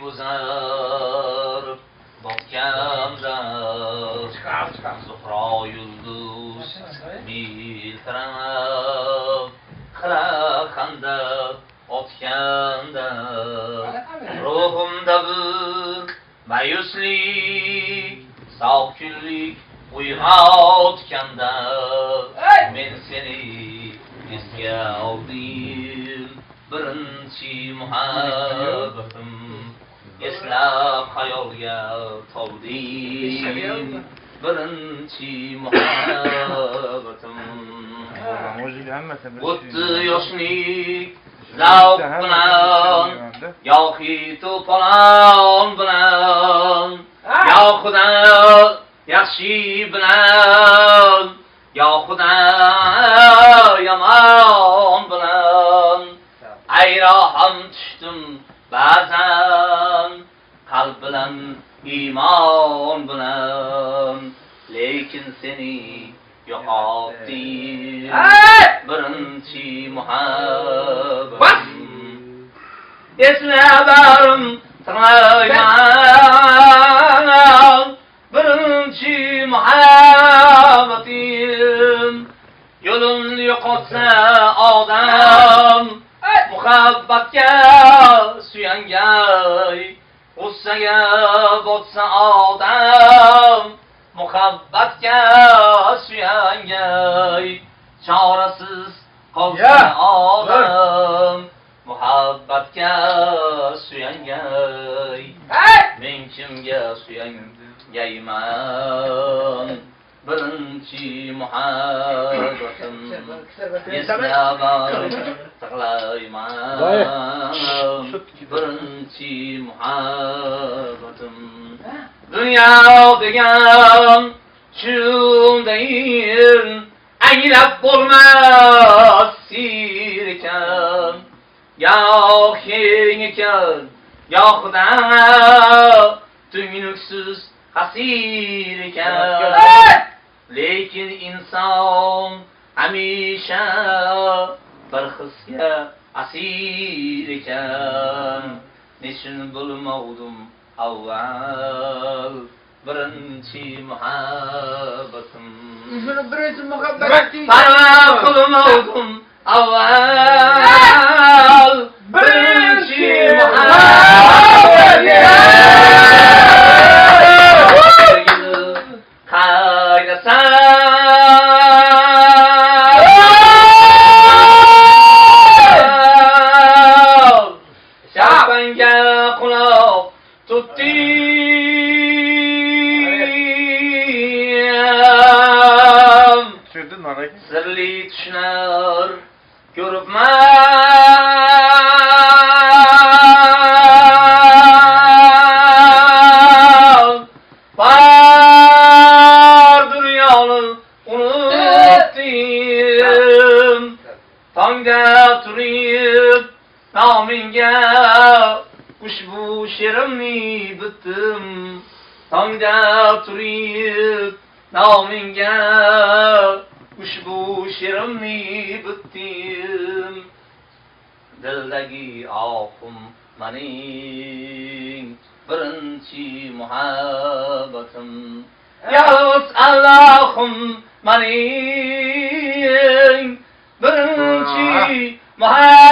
buzar botganda Zuhro yulduz miltirar qiraqanda otganda ruhimda bir mayuslik sof kunlik uyg'otganda men seni esga oldim birinchi muhabbatim eslab xayolga toldim birinchi muhabbatim o'tdi yoshlik zavq bilan yoki to'polon bilan yo xudo yaxshi bilan yo xudo yomon bilan ayroham tushdim ba'zan qalb bilan iymon bilan lekin seni yo'qotdim birinchi muhabbatim eslabarim tinglayman birinchi muhabbatim yo'lini yo'qotsa odam muhabbatga suyangay g'ussaga botsa odam muhabbatga suyangay chorasiz qolsa odam muhabbatga suyangay men kimga suyangayman birinchi muhabbatim eslaman tig'layman birinchi muhabbatim dunyo degan shundayin anglab bo'lmas sir ekan yo keng ekan yo xudo tuynuksiz hasir ekan lekin inson hamisha bir hisga asir ekan nechun bo'lmovdim avval birinchi muhabbatim birinchi muhabbatim parvo qilmovdim avval birinchi muhabbatim sirli tushlar ko'ribman var dunyoni unutdim tongda turib nomingga ushbu she'rimni bitdim tongda turib nomingga ushbu she'rimni bitdim dildagi oxim mening birinchi muhabbatim yolg'iz Allohim mening birinchi muhabbatim